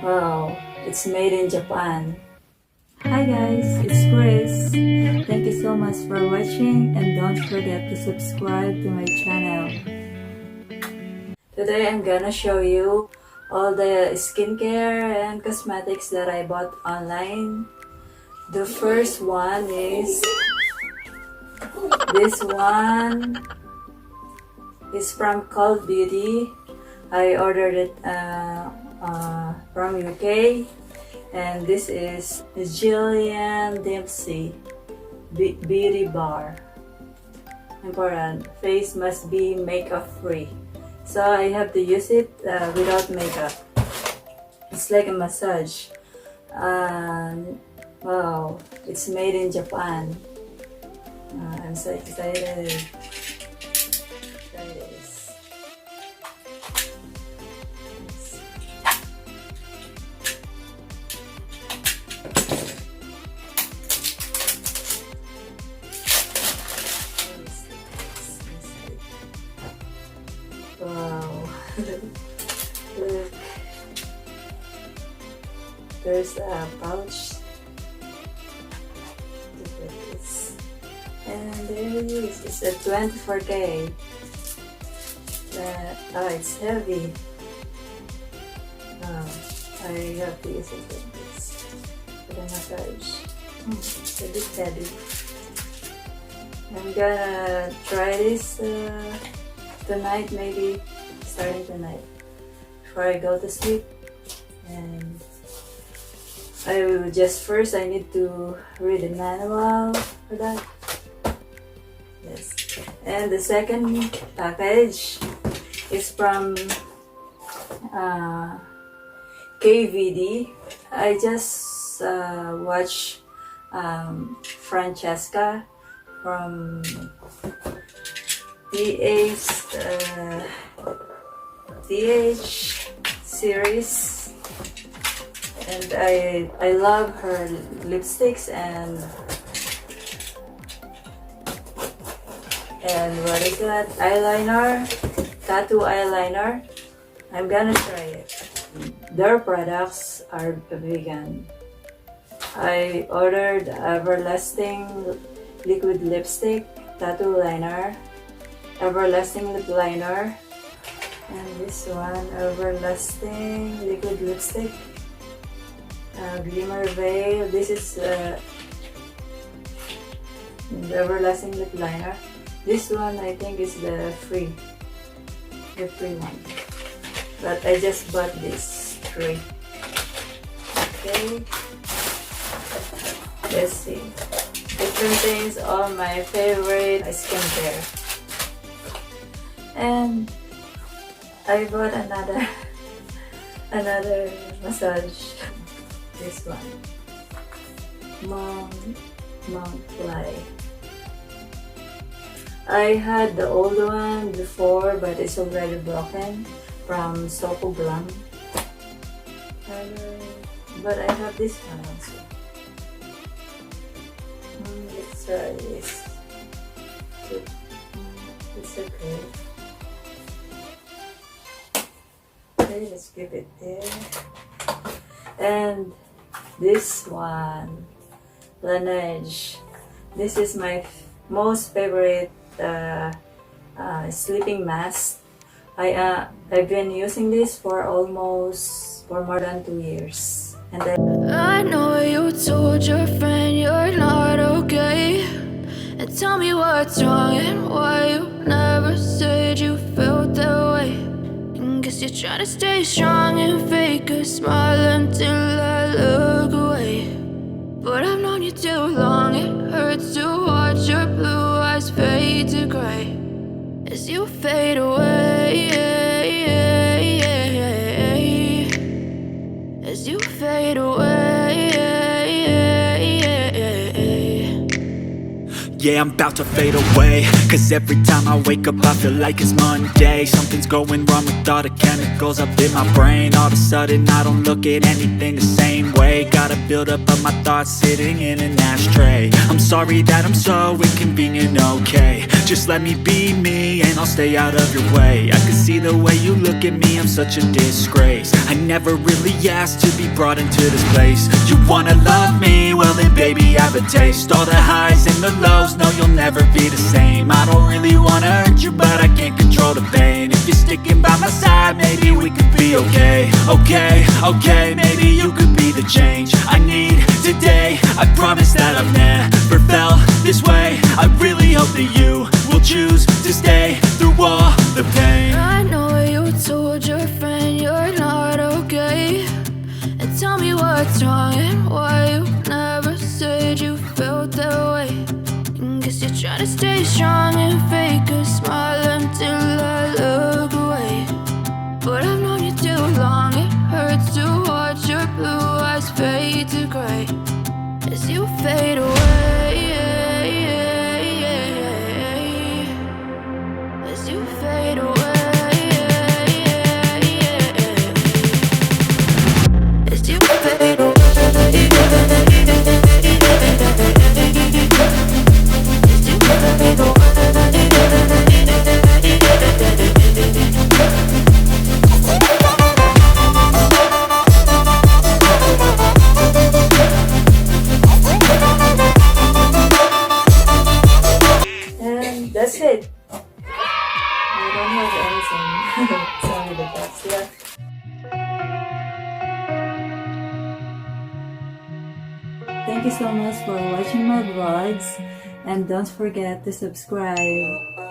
Wow, it's made in Japan. Hi guys, it's Chris. Thank you so much for watching and don't forget to subscribe to my channel. Today I'm gonna show you all the skincare and cosmetics that I bought online. The first one is this one. It's from Cold Beauty. I ordered it from UK, and this is Jillian Dempsey Beauty Bar. Important. Face must be makeup free. So I have to use it without makeup. It's like a massage. Wow, it's made in Japan. I'm so excited. Try this. Wow. Look. There's a pouch. Look at this. And there it is. It's a 24K. It's heavy. I have to use it like this for the massage. It's a bit heavy. I'm gonna try this tonight, maybe starting tonight before I go to sleep. And I need to read the manual for that. Yes. And the second package is from KVD. I just watched Francesca from TH series, and I love her lipsticks and what is that, eyeliner, tattoo eyeliner. I'm gonna try it. Their products are vegan. I ordered Everlasting liquid lipstick, tattoo liner, Everlasting lip liner, and this one, Everlasting liquid lipstick, Glimmer Veil. This is the Everlasting lip liner. This one I think is the free one, but I just bought this three. Okay, let's see. It contains all my favorite skincare. And I bought another massage. This one, Monk Fly. I had the old one before, but it's already broken from Soko Glam. But I have this one also. Let's try this. It's okay. Okay, let's keep it there. And this one, Laneige. This is my most favorite sleeping mask. I've been using this for more than 2 years. And I know you told your friend you're not okay, and tell me what's wrong and why you never said you felt that way. And guess you're trying to stay strong and fake a smile until I look away. But I've known you too long, it hurts to watch your blue eyes fade to gray as you fade away, as you fade away. yeah, I'm about to fade away. Cause every time I wake up I feel like it's Monday. Something's going wrong with all the chemicals up in my brain. All of a sudden I don't look at anything the same way. Gotta build up of my thoughts sitting in an ashtray. I'm sorry that I'm so inconvenient, okay. Just let me be me and I'll stay out of your way. I can see the way you look at me, I'm such a disgrace. I never really asked to be brought into this place. You wanna love me? Well then baby, have a taste. All the highs and the lows, no you'll never be the same. I don't really wanna hurt you, but I can't control the pain. If you're sticking by my side, maybe we could be okay. Okay, maybe you could be the change I need today. I promise that I've never felt this way. I really hope that you will choose to stay through all the pain. I know you told your friend you're not okay, and tell me what's wrong and why you never said you felt that way. And guess you're trying to stay strong and fake a smile until I look away. But I've known you too long, it hurts to watch your blue eyes fade to gray as you fade away. As you fade away. As you fade away. As you fade away. And that's it. I don't have anything. It's only the box left. Thank you so much for watching my vlogs, and don't forget to subscribe.